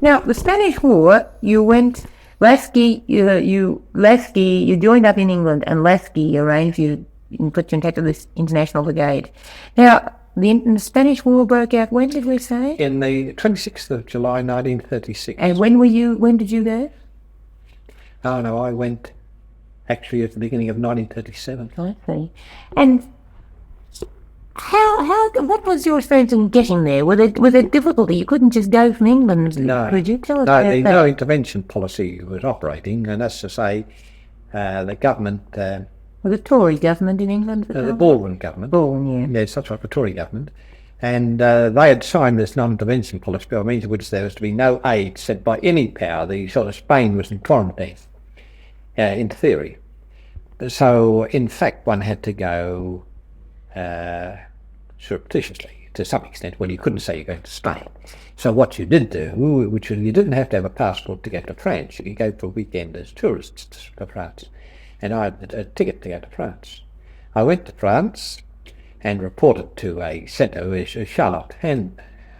Now, the Spanish War, you went, you joined up in England, and Lasky arranged you and put you in touch with this international brigade. Now, the Spanish War broke out, when did we say? In the 26th of July 1936. And when did you go? Oh no, I went actually at the beginning of 1937. I see. And what was your experience in getting there? Was it difficulty? You couldn't just go from England, no. Could you? Tell us about that. No intervention policy was operating, and that's to say, the government... the Tory government in England? The Baldwin government. Baldwin, yeah. Yes, that's right, the Tory government. And they had signed this non-intervention policy, by means of which there was to be no aid sent by any power. The sort of Spain was in quarantine, in theory. So, in fact, one had to go surreptitiously, to some extent. Well, you couldn't say you're going to Spain. So what you did do, which was you didn't have to have a passport to go to France. You could go for a weekend as tourists to France. And I had a ticket to go to France. I went to France and reported to a centre, Charlotte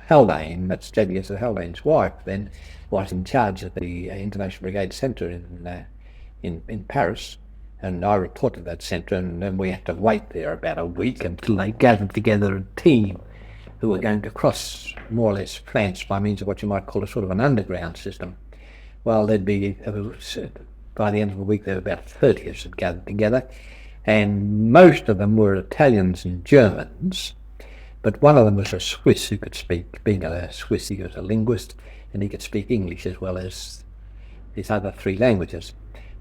Haldane, that's J.B.S. Haldane's wife, then was in charge of the International Brigade Centre in Paris. And I reported that centre, and then we had to wait there about a week until they gathered together a team who were going to cross more or less France by means of what you might call a sort of an underground system. Well, there'd be, by the end of the week, there were about 30 of us had gathered together, and most of them were Italians and Germans, but one of them was a Swiss who could speak, being a Swiss, he was a linguist, and he could speak English as well as these other three languages.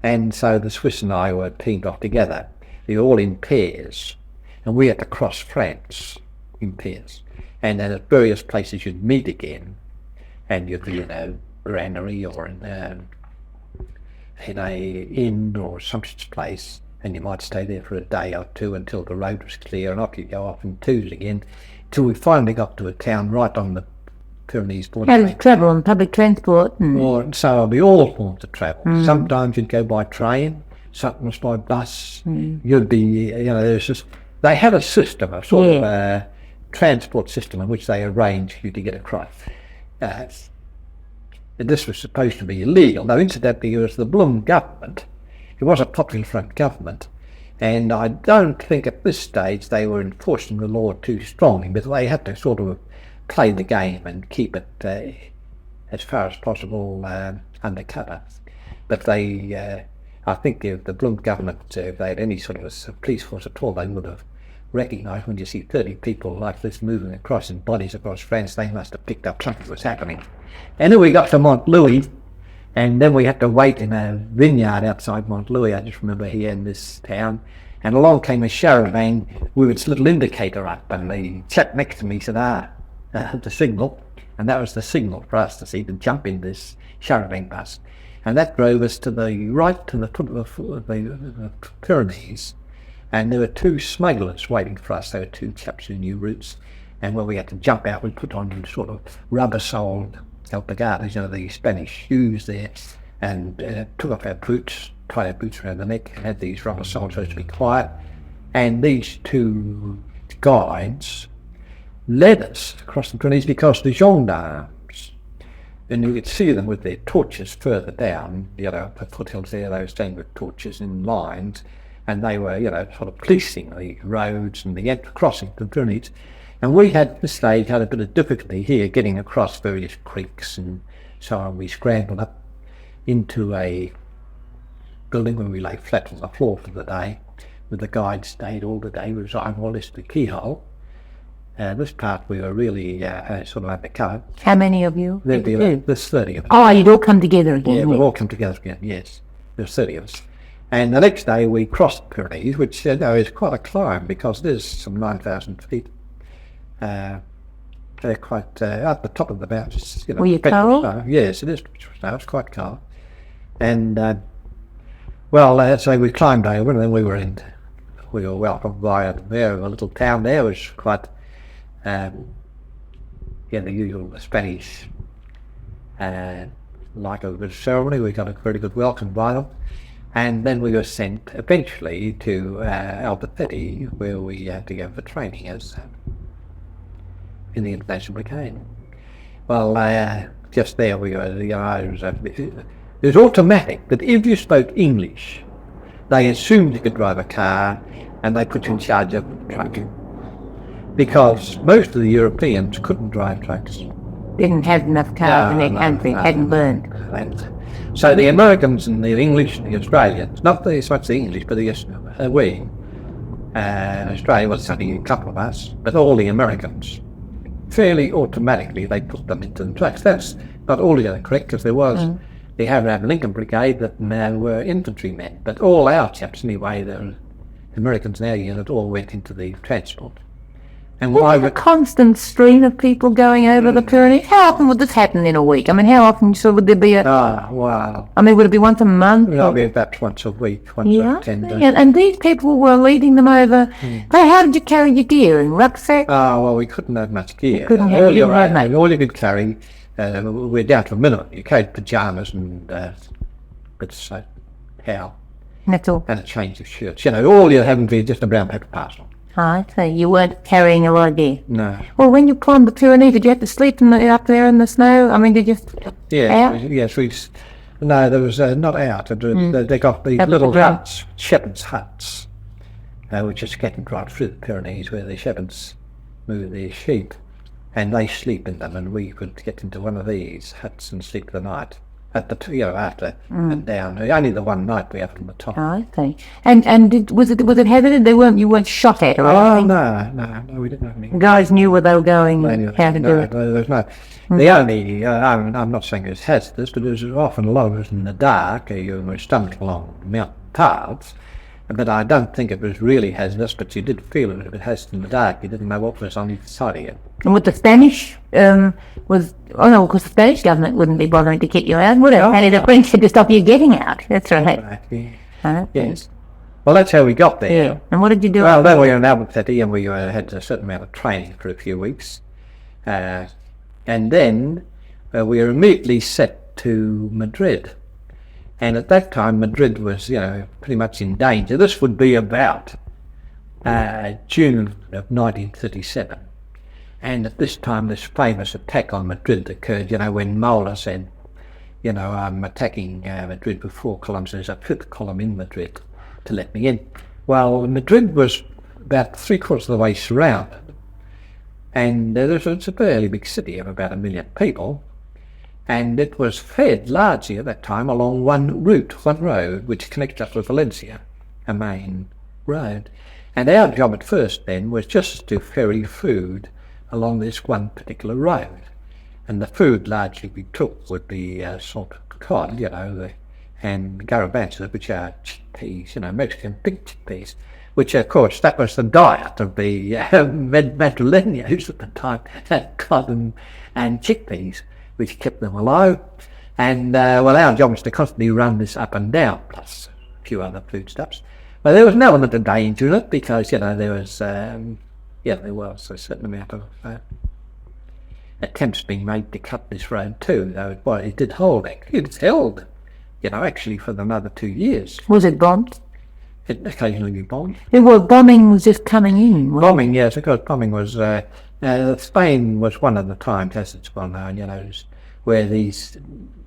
And so the Swiss and I were teamed off together. They were all in pairs, and we had to cross France in pairs. And then at various places you'd meet again, and you'd be in a granary or in a inn or some such place, and you might stay there for a day or two until the road was clear, and off you go off in twos again, till we finally got to a town right on the Pyrenees border. And travel on public transport. So it'll be all forms of travel. Sometimes you'd go by train, sometimes by bus. You'd be, there's just, they had a system, a sort of transport system in which they arranged for you to get across. This was supposed to be illegal. Now, incidentally, it was the Blum government. It was a Popular Front government, and I don't think at this stage they were enforcing the law too strongly, but they had to sort of play the game and keep it as far as possible undercover. But they, I think the Blum government, if they had any sort of a police force at all, they would have recognised when you see 30 people like this moving across in bodies across France, they must have picked up something was happening. And then we got to Montlouis, and then we had to wait in a vineyard outside Montlouis. I just remember here in this town. And along came a charavan with its little indicator up, and the chap next to me said, the signal, and that was the signal for us to see to jump in this charavan bus, and that drove us to the right to the foot of the Pyrenees, and there were two smugglers waiting for us. There were two chaps who knew routes, and when we had to jump out, we put on sort of rubber-soled alpargatas, the Spanish shoes there, and took off our boots, tied our boots around the neck, and had these rubber-soled so to be quiet, and these two guides led us across the Pyrenees because the gendarmes, and you could see them with their torches further down, the foothills there, they were standing with torches in lines, and they were, sort of policing the roads and the crossing the Pyrenees. And we had, at this stage, had a bit of difficulty here getting across various creeks and so on. We scrambled up into a building where we lay flat on the floor for the day, with the guide stayed all the day, was more or less the keyhole. This part we were really sort of undercover. How many of you? There's 30 of us. Oh, you'd all come together again? Yeah, we've all come together again, yes. There's 30 of us. And the next day we crossed the Pyrenees, which is quite a climb because it is some 9,000 feet. They're quite at the top of the mountains. Were you cold? Yes, it is. It's quite cold. And so we climbed over, and then we were welcomed by a little town there, which was quite the usual Spanish like a good ceremony. We got a very good welcome by them, and then we were sent eventually to Albacete, where we had to go for training as in the International Brigade. Well, just there we were, it was automatic that if you spoke English, they assumed you could drive a car and they put you in charge of the truck. Because most of the Europeans couldn't drive trucks. Didn't have enough cars in their country, hadn't learned. So the Americans and the English and the Australians, not so much the English, but we, Australia was only a couple of us, but all the Americans, fairly automatically they put them into the trucks. That's not altogether correct, because there was the Aroused Lincoln Brigade that were infantrymen, but all our chaps anyway, the Americans in our unit all went into the transport. And There's a constant stream of people going over the Pyrenees. How often would this happen in a week? I mean, how often would there be wow. I mean, would it be once a month? It'll be perhaps once a week, once a 10 days. And these people were leading them over. But how did you carry your gear? In rucksack? Well, we couldn't have much gear. All you could carry, we're down to a minimum. You carried pyjamas and bits of towel. That's all. And a change of shirts. All you're having to be just a brown paper parcel. So you weren't carrying a lot of gear? No. Well, when you climbed the Pyrenees, did you have to sleep up there in the snow? I mean, did you out? Yes, no, there was not out. They got these little huts, shepherds' huts, which are scattered right through the Pyrenees, where the shepherds move their sheep, and they sleep in them, and we could get into one of these huts and sleep the night. At the after and down. Only the one night we have on the top. I see. And was it hazarded? You weren't shot at or anything? No, we didn't have any. The guys knew where they were going, how to do it. There was no. The only I'm not saying it's hazardous, but there's often a lot of us in the dark. You were stumbling along mountain paths. But I don't think it was really hazardous, but you did feel it a bit hazardous in the dark. You didn't know what was on either side of you. And with the Spanish, because the Spanish government wouldn't be bothering to kick you out, would it? And the French had to stop you getting out. That's right. Yes. Well, that's how we got there. Yeah. And what did you do? Well, then we were in Albacete and we had a certain amount of training for a few weeks. And then we were immediately set to Madrid. And at that time, Madrid was, pretty much in danger. This would be about June of 1937. And at this time, this famous attack on Madrid occurred, when Mola said, I'm attacking Madrid with 4 columns. There's a 5th column in Madrid to let me in. Well, Madrid was about 3/4 of the way surrounded. And it's a fairly big city of about 1 million people. And it was fed largely at that time along one road, which connects up with Valencia, a main road. And our job at first then was just to ferry food along this one particular road. And the food largely we took would be salted cod, and garbanzos, which are chickpeas, Mexican big chickpeas, which of course that was the diet of the Madrileños at the time, cod and chickpeas, which kept them alive. And our job was to constantly run this up and down, plus a few other foodstuffs. But there was no element of danger in it, because there was a certain amount of attempts being made to cut this road too, though it did hold. It's held, actually for another 2 years. Was it bombed? It occasionally bombed. Bombing was just coming in. Bombing, yes, because bombing was. Spain was one of the times, as it's well known, where these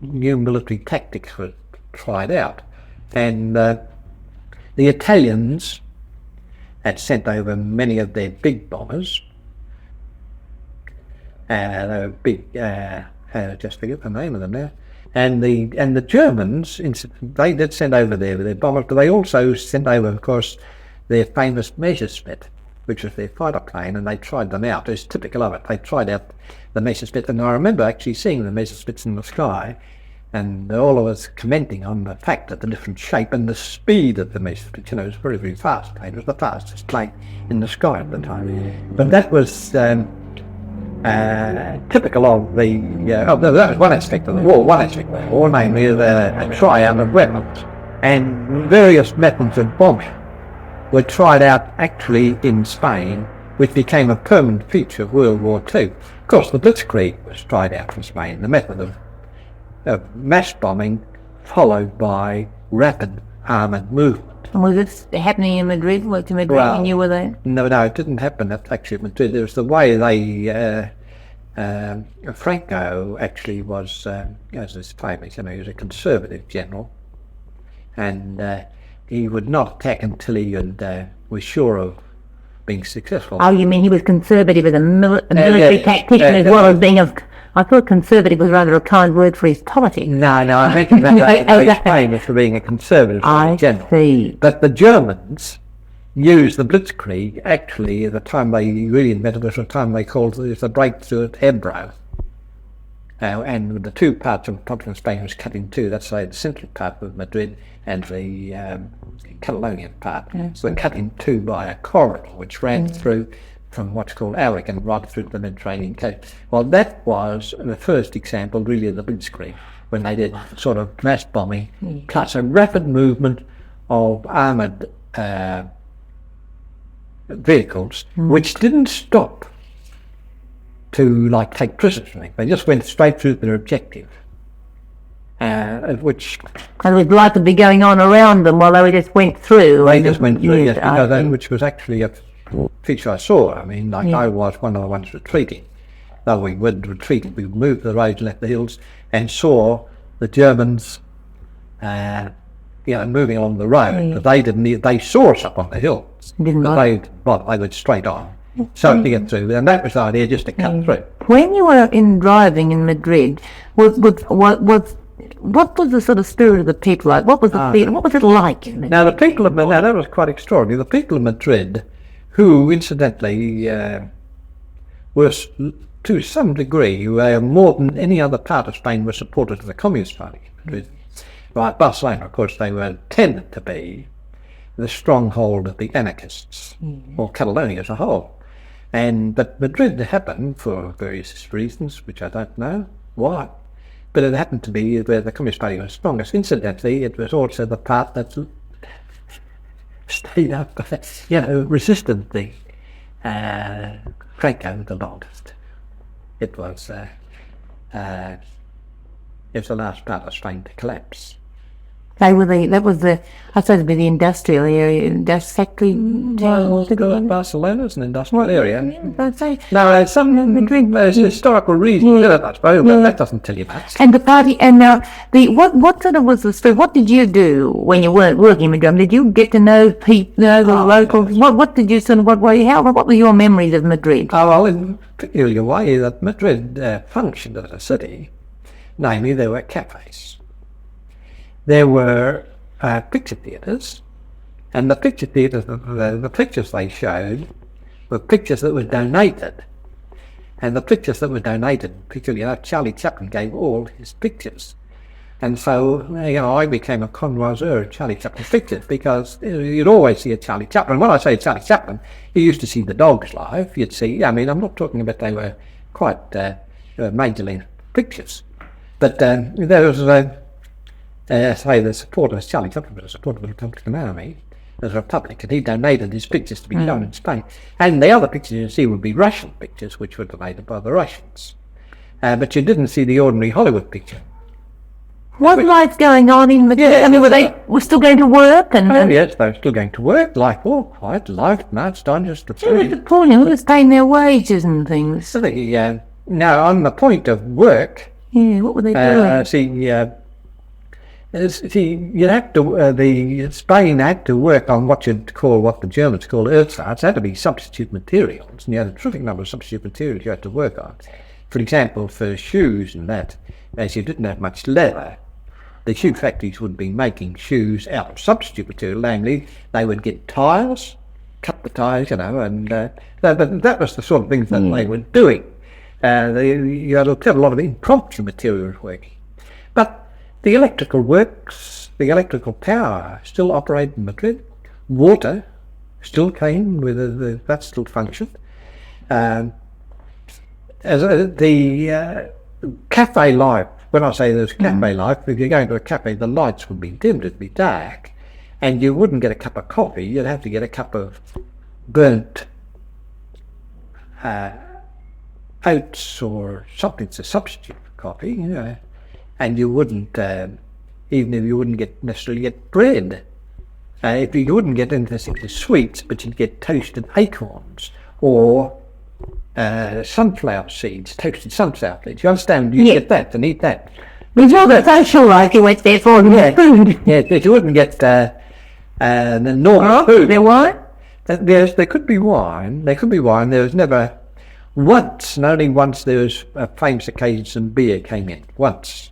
new military tactics were tried out. And the Italians had sent over many of their big bombers. They were big, I just forget the name of them now. And the Germans, they did send over their bombers, but they also sent over, of course, their famous Messerschmitt, which was their fighter plane, and they tried them out. It's typical of it. They tried out the Messerschmitt, and I remember actually seeing the Messerschmitts in the sky, and all of us commenting on the fact that the different shape and the speed of the Messerschmitt, it was very, very fast plane. It was the fastest plane in the sky at the time. But that was typical of that was one aspect of the war, namely the triumph of weapons, and various methods of bombing were tried out actually in Spain, which became a permanent feature of World War II. Of course, the Blitzkrieg was tried out in Spain, the method of mass bombing followed by rapid armoured movement. And was this happening in Madrid? When you were there? No, it didn't happen actually at Madrid. There was the way they Franco actually was, as is famous, he was a conservative general, and he would not attack until he was sure of being successful. Oh, you mean he was conservative as a military tactician as well as being I thought conservative was rather a kind word for his politics. No, I mentioned that he's famous for being a conservative general. See. But the Germans used the Blitzkrieg actually at the time they really invented it, the time they called it the breakthrough at Ebro. And the two parts of Continental Spain was cut in two. That's the central part of Madrid and the Catalonian part. Yes. So they're cut in two by a corridor which ran through from what's called Aragon right through to the Mediterranean coast. Well, that was the first example really of the Blitzkrieg, when they did sort of mass bombing plus a rapid movement of armoured vehicles, which didn't stop to take prisoners or anything. They just went straight through their objective, which... And it was likely to be going on around them while they just went through. They just went through, yes, which was actually a feature I saw. I mean, I was one of the ones retreating. Though we wouldn't retreat, we moved the road, left the hills, and saw the Germans moving along the road. But they saw us up on the hills. They went straight on. So to get through, and that was the idea, just to cut through. When you were driving in Madrid, what was the sort of spirit of the people like? What was the feeling? What was it like? Now the people of Madrid, that was quite extraordinary. The people of Madrid, who incidentally were to some degree, more than any other part of Spain, were supporters of the Communist Party. Right, Barcelona, of course, they were tended to be the stronghold of the anarchists, or Catalonia as a whole. But Madrid happened, for various reasons, which I don't know why, but it happened to be where the Communist Party was strongest. Incidentally, it was also the part that stayed up, resisted the Franco the longest. It was the last part of Spain to collapse. That was the industrial area, factory town. Barcelona's an industrial area. I'd say. No, there's historical reasons, I suppose, but that doesn't tell you much. And the party, and what sort of was the story? What did you do when you weren't working in Madrid? Did you get to know people, the locals? What did you sort of, what were your memories of Madrid? Oh, well, in a peculiar way, that Madrid functioned as a city. Namely, there were cafes. There were picture theatres, and the picture theatres, the pictures they showed were pictures that were donated. And the pictures that were donated, particularly, Charlie Chaplin gave all his pictures. And so, I became a connoisseur of Charlie Chaplin's pictures, because you'd always see a Charlie Chaplin. When I say Charlie Chaplin, you used to see the dogs live. You'd see, I'm not talking about they were quite majorly pictures. But there was the supporters, Charlie Chaplin was a supporter of the Republican Army as a Republic, and he donated his pictures to be shown in Spain. And the other pictures you see would be Russian pictures, which were donated by the Russians. But you didn't see the ordinary Hollywood picture. What was life going on in Madrid? Yeah, were still going to work? Yes, they were still going to work, quite life. Now it's done just the It was appalling. Who was paying their wages and things? So now, on the point of work, what were they doing? You have to. Spain had to work on what the Germans call ersatz. It had to be substitute materials, and you had a terrific number of substitute materials you had to work on. For example, for shoes and that, as you didn't have much leather, the shoe factories would be making shoes out of substitute material. Namely, they would get tyres, cut the tyres, and that was the sort of things that they were doing. You had a lot of impromptu materials working, but the electrical works, the electrical power still operated in Madrid. Water still came that still functioned. As the cafe life, when I say there's cafe life, if you're going to a cafe, the lights would be dimmed, it'd be dark, and you wouldn't get a cup of coffee. You'd have to get a cup of burnt oats or something to substitute for coffee, and you wouldn't, even if you wouldn't necessarily get bread, if you wouldn't get into sweets, but you'd get toasted acorns or sunflower seeds, toasted sunflower seeds. You understand? You get that and eat that. Before the social life, you went there for food. Yeah, you wouldn't get the normal food. There was? There could be wine. There could be wine. There was never once, and only once, there was a famous occasion some beer came in. Once.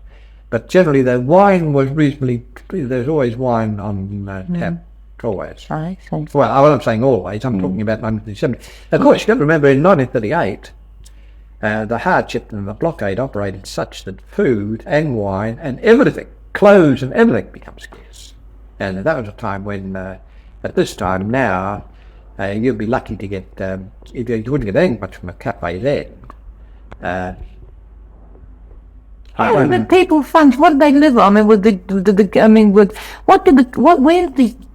But generally the wine was reasonably, there's always wine on tap. Always. I see. Well, I'm saying always. I'm talking about 1970. Of course, you've got to remember in 1938, the hardship and the blockade operated such that food and wine and everything, clothes and everything, become scarce. And that was a time when, at this time now, you'd be lucky to get, if you wouldn't get anything much from a cafe then. How did the people function? What did they live on? I mean, where did the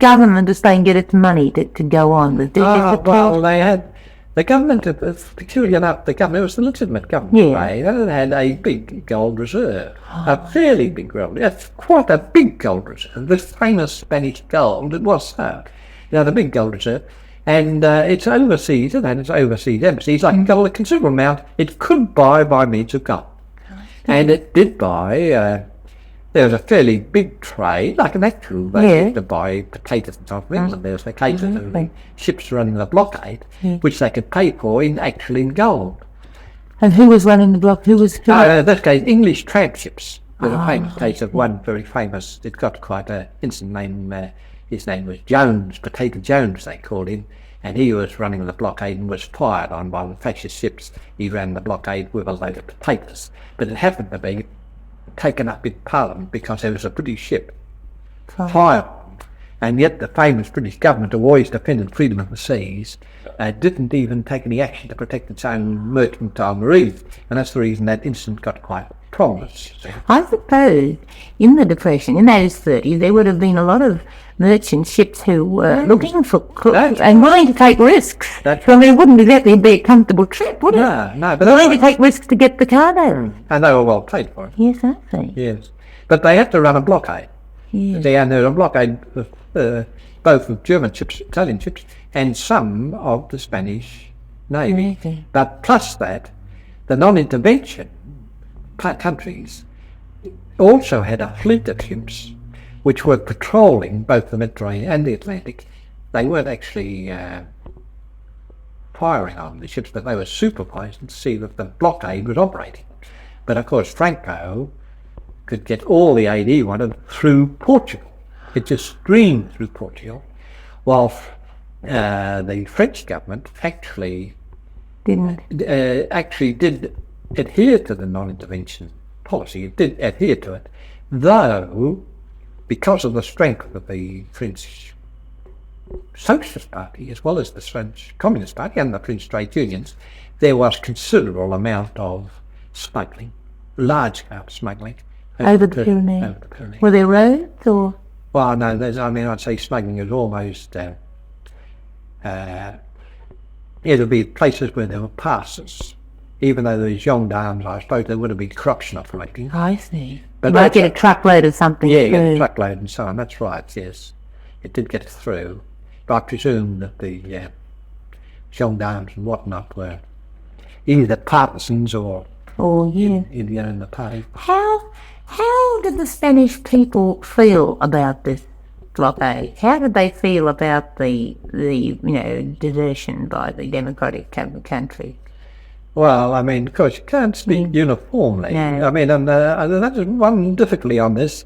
government of Spain get its money to go on with? Well, they had the government. Peculiar enough, the government, it was the legitimate government. Yeah. They had a big gold reserve, a fairly big gold. Quite a big gold reserve. The famous Spanish gold. It was so. The big gold reserve. And it's overseas, and it's overseas embassies. Like got a considerable amount. It could buy by means of gold. And it did buy, there was a fairly big trade, like an actual, they used to buy potatoes and stuff. There was potatoes and ships running the blockade, which they could pay for in gold. And who was running the block? In this case, English tramp ships. There's a famous case of one very famous, it got quite an instant name, his name was Jones, Potato Jones they called him. And he was running the blockade and was fired on by the fascist ships. He ran the blockade with a load of potatoes. But it happened to be taken up in Parliament because there was a British ship fired on. And yet the famous British government, who always defended freedom of the seas, didn't even take any action to protect its own mercantile marine. And that's the reason that incident got quite prominent. I suppose in the Depression, in those 30s, there would have been a lot of merchant ships who were looking for cooks and willing to take risks. So I mean, it wouldn't exactly be a comfortable trip, would it? No, but willing to take risks to get the cargo. And they were well paid for it. Yes, I see. Yes, but they had to run a blockade. Yes. And there was a blockade both of German ships, Italian ships, and some of the Spanish Navy. Okay. But plus that, the non-intervention countries also had a fleet of ships which were patrolling both the Mediterranean and the Atlantic. They weren't actually firing on the ships, but they were supervised to see that the blockade was operating. But of course, Franco could get all the aid he wanted through Portugal. It just streamed through Portugal, while the French government actually did adhere to the non-intervention policy. It did adhere to it, though because of the strength of the French Socialist Party, as well as the French Communist Party and the French trade unions, there was considerable amount of smuggling, large-scale smuggling. Over the Pyrenees. Were there roads or? Well, no, I'd say smuggling is almost, there'd be places where there were passes. Even though there was gendarmes, I suppose there would have been corruption operating. I see. But you might get a truckload of something through. Yeah, a truckload and so on, that's right, yes. It did get through. But I presume that the gendarmes and whatnot were either partisans or in the party. How did the Spanish people feel about this blockade? How did they feel about the desertion by the democratic country? Well, I mean, of course, you can't speak uniformly. No. I mean, and that's one difficulty on this,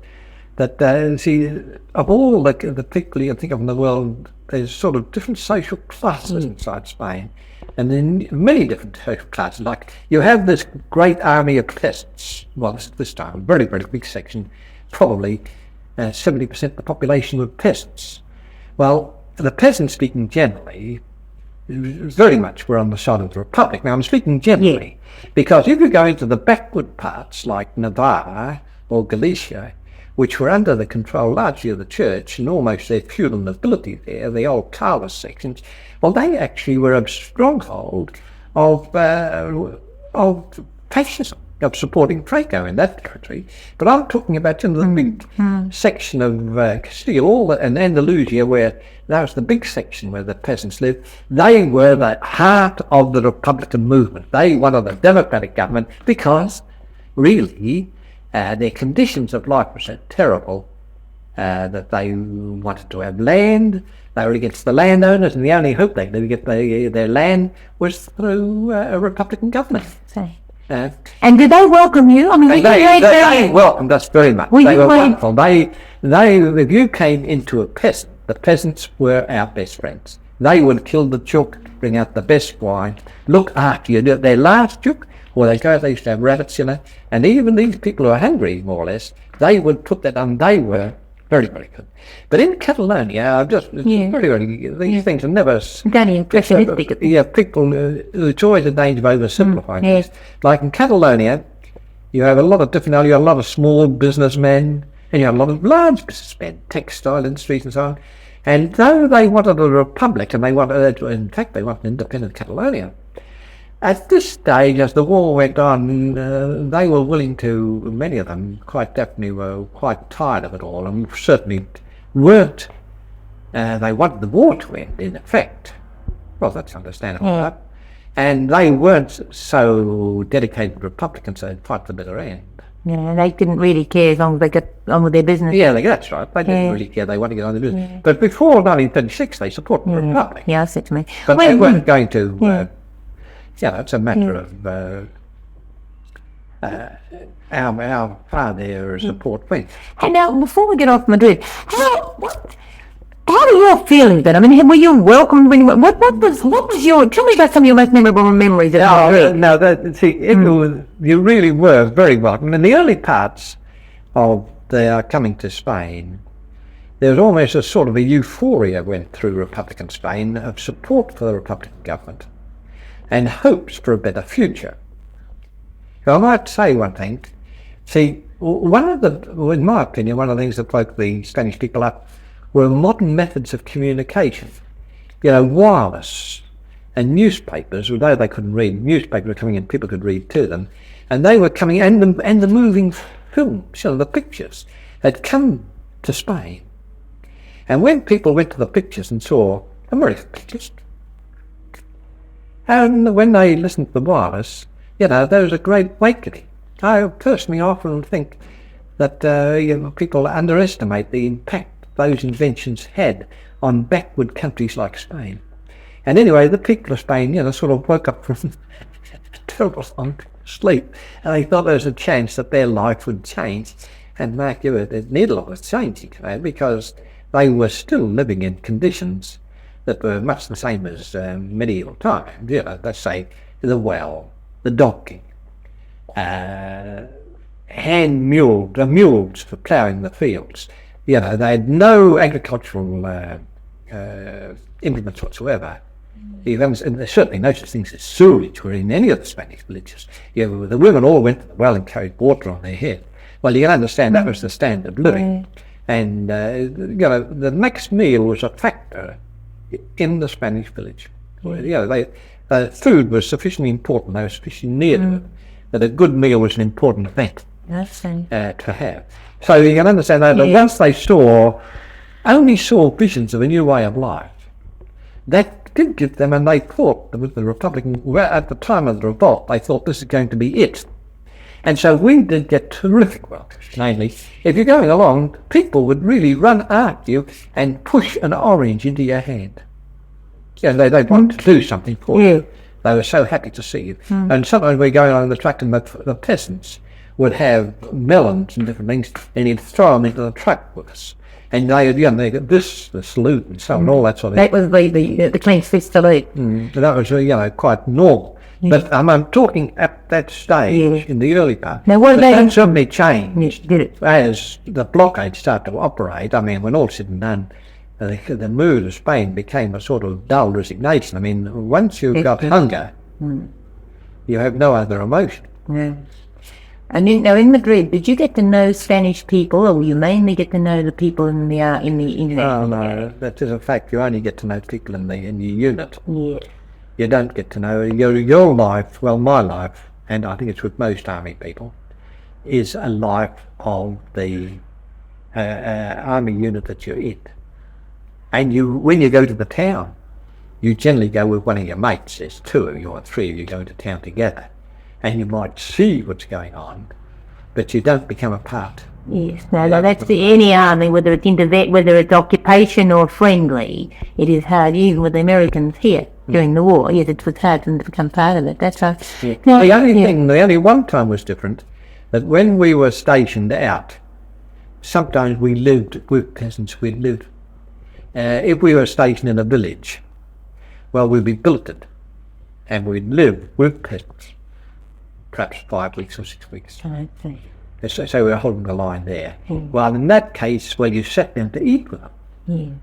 that, see, of all the people you think of in the world, there's sort of different social classes inside Spain. And then many different social classes. Like, you have this great army of peasants. Well, this time, a very, very big section, probably 70% of the population were peasants. Well, the peasants, speaking generally, very much were on the side of the Republic. Now, I'm speaking generally, because if you go into the backward parts like Navarre or Galicia, which were under the control largely of the church and almost their feudal nobility there, the old Carlist sections, well, they actually were a stronghold of fascism. of supporting Franco in that territory. But I'm talking about the big section of Castile and Andalusia, where that was the big section where the peasants lived. They were the heart of the Republican movement. They wanted a democratic government because, really, their conditions of life were so terrible that they wanted to have land. They were against the landowners, and the only hope they could get their land was through a Republican government. And did they welcome you? I mean, they welcomed us very much. They were wonderful. If you came into a peasant, the peasants were our best friends. They would kill the chook, bring out the best wine, look after you. Their last chook, or they used to have rabbits, and even these people who are hungry, more or less, they would put that on. They were very, very good. But in Catalonia, these things are never... Very impressionistic. People, it's always a danger of oversimplifying things. Like in Catalonia, you have a lot of different... You have a lot of small businessmen, and you have a lot of large businessmen, textile industries and so on. And though they wanted a republic, and they wanted an independent Catalonia, at this stage, as the war went on, they were willing to, many of them quite definitely were quite tired of it all, and certainly weren't, they wanted the war to end, in effect. Well, that's understandable. And they weren't so dedicated Republicans, so they'd fight to the bitter end. Yeah, they didn't really care as long as they got on with their business. Yeah, that's right. They didn't really care. They wanted to get on with their business. But before 1936, they supported the Republic. Yeah, that's it to me. But they weren't going to... it's a matter of our father support me. Hey, now, before we get off Madrid, how do you feel then? I mean, were you welcomed? What was your... Tell me about some of your most memorable memories of Madrid. You really were very welcome. In the early parts of their coming to Spain, there was almost a sort of a euphoria went through Republican Spain of support for the Republican government and hopes for a better future. So I might say one thing. See, in my opinion, one of the things that woke the Spanish people up were modern methods of communication. Wireless and newspapers, although they couldn't read, newspapers were coming in, people could read to them, and they were coming, and the moving films, the pictures, had come to Spain. And when people went to the pictures and saw American pictures, and when they listened to the wireless, there was a great awakening. I personally often think that people underestimate the impact those inventions had on backward countries like Spain. And anyway, the people of Spain, sort of woke up from a terrible long sleep, and they thought there was a chance that their life would change. And Mark, the needle was changing, because they were still living in conditions that were much the same as medieval times. Let's say the well, the docking, hand mules for ploughing the fields. They had no agricultural implements whatsoever. And there's certainly no such things as sewage were in any of the Spanish villages. The women all went to the well and carried water on their head. Well, you can understand that was the standard of living. And the next meal was a factor in the Spanish village. Food was sufficiently important, they were sufficiently near to it, that a good meal was an important event to have. So you can understand that once they only saw visions of a new way of life, that did give them, and they thought that with the Republican, at the time of the revolt, they thought this is going to be it. And so we did get terrific welcomes. Namely, if you're going along, people would really run after you and push an orange into your hand. They'd want to do something for you. They were so happy to see you. And sometimes we're going along the truck and the peasants would have melons and different things, and he'd throw them into the truck with us. And they got the salute and so on, all that sort of thing. That was the clean fist salute. That was, quite normal. But I'm talking at that stage in the early part. Now, that suddenly changed as the blockade started to operate. I mean, when all said and done, the mood of Spain became a sort of dull resignation. I mean, once you've got hunger, you have no other emotion. Yeah. And in Madrid, did you get to know Spanish people, or you mainly get to know the people in the Oh no, that is a fact. You only get to know people in the unit. Yeah. You don't get to know your life. Well, my life and I think it's with most army people, is a life of the army unit that you're in. And when you go to the town, you generally go with one of your mates. There's two of you or three of you go to town together, and you might see what's going on, but you don't become a part. Yes, no, that's any army, whether it's occupation or friendly, it is hard, even with the Americans here during the war. Yes, it was hard for them to become part of it. That's right. Yeah. No, the only one time was different, that when we were stationed out, sometimes we lived with peasants. If we were stationed in a village, well, we'd be billeted, and we'd live with peasants, perhaps 5 weeks or 6 weeks. I see. So we were holding the line there. Well, in that case, you sat down to eat with them.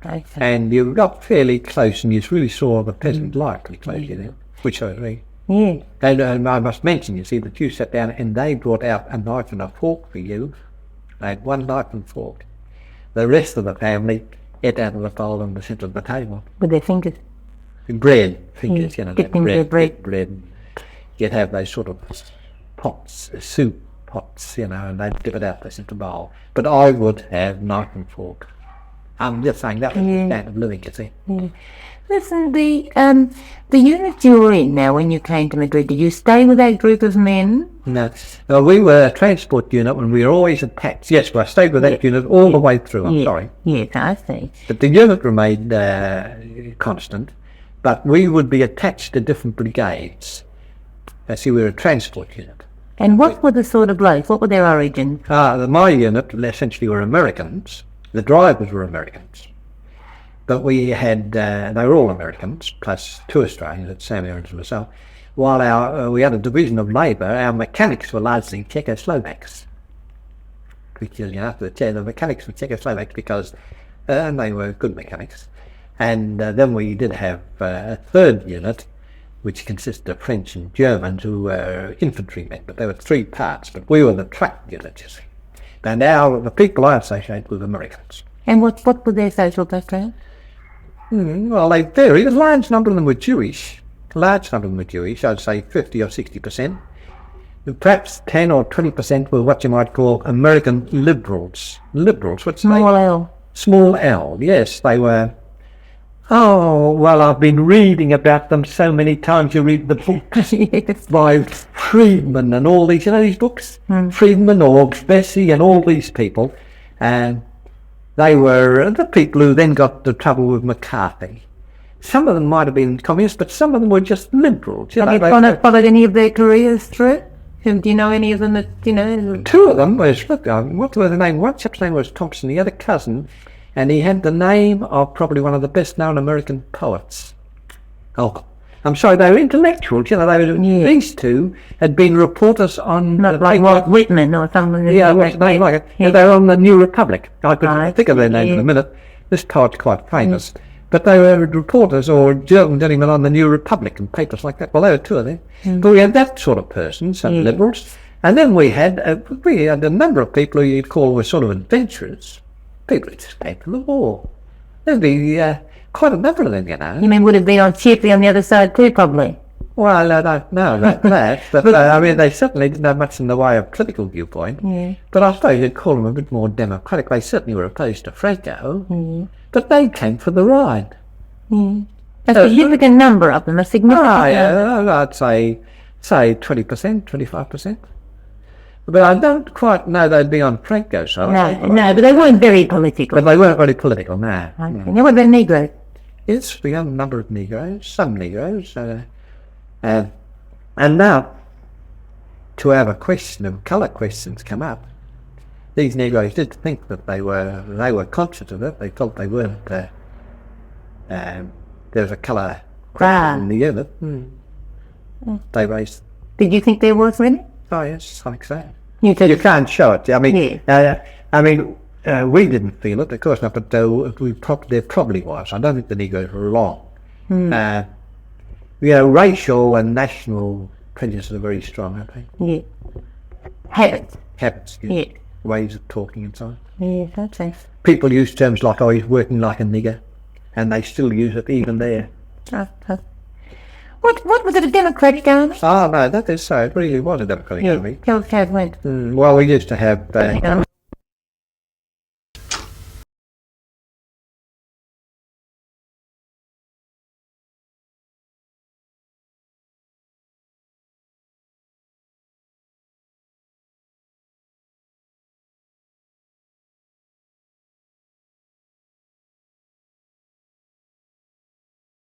I see. And you got fairly close, and you really saw the peasant life pretty closely there, which I agree. Yeah. And I must mention, you see, that you sat down and they brought out a knife and a fork for you. They had one knife and fork. The rest of the family ate out of the bowl in the centre of the table. With their fingers. Bread, fingers, dipped in their bread. You'd have those sort of pots, soup pots, and they'd dip it out the centre bowl. But I would have knife and fork. I'm just saying that was the standard of living, you see. Yeah. Listen, the unit you were in now when you came to Madrid, did you stay with that group of men? No. Well, we were a transport unit and we were always attached. Yes, well, I stayed with that unit all the way through, I'm sorry. Yes, I see. But the unit remained constant, but we would be attached to different brigades. See, we were a transport unit. And what were the sort of blokes? What were their origins? My unit essentially were Americans. The drivers were Americans. But we had, they were all Americans, plus 2 Australians, at Sam Aarons and myself. While we had a division of labour, our mechanics were largely Czechoslovaks. Because, the mechanics were Czechoslovaks because they were good mechanics. And then we did have a third unit, which consisted of French and Germans who were infantrymen, but there were 3 parts, but we were the truck unit, you see. And now the people I associate with Americans. And what were their social background? Well, they varied. A large number of them were Jewish. I'd say 50 or 60%. Perhaps 10 or 20% were what you might call American liberals. Liberals, what's that? Small L. Small L, yes. They were, I've been reading about them so many times. You read the books by Friedman and all these, these books? Friedman or Bessie and all these people. And they were the people who then got into trouble with McCarthy. Some of them might have been communists, but some of them were just liberals. Have you followed any of their careers through? Do you know any of them that, 2 of them was, what were the name? One chap's name was Thompson, the other cousin, and he had the name of probably one of the best-known American poets. Oh, I'm sorry, they were intellectuals, these 2 had been reporters on... Not like Whitman or something. Yeah, what's the name like it? Yeah. They were on the New Republic. I could think of their names in a minute. This poet's quite famous. But they were reporters or gentlemen on the New Republic and papers like that. Well, there were 2 of them. But we had that sort of person, some liberals. And then we had a number of people who you'd call were sort of adventurers. People who'd escaped from the war. There'd be quite a number of them, You mean would have been chiefly on the other side too, probably? Well, I don't know about that, but they certainly didn't have much in the way of political viewpoint. Yeah. But I suppose you'd call them a bit more democratic. They certainly were opposed to Franco, but they came for the ride. A significant number of them, a significant number. I'd say 20%, 25%. But I don't quite know they'd be on Franco's side. No, but they weren't very political. But they weren't very political, no. What about Negroes? Yes, we had a number of Negroes, some Negroes. And now, to have a question of colour questions come up, these Negroes did think that they were conscious of it. They felt they weren't. There was a colour in the unit. They raised. Did you think there was really? Oh yes, I think so. You can't show it. I mean, we didn't feel it, of course not. But there probably was. I don't think the Negroes were wrong. Racial and national prejudices are very strong, aren't they? Yeah. Habits. Yeah. Ways of talking and so on. Yes, that's it. People use terms like, he's working like a nigger, and they still use it even there. What was it, a Democratic army? Oh, no, that is so. It really was a democratic army. Tell us how it went. Well, we used to have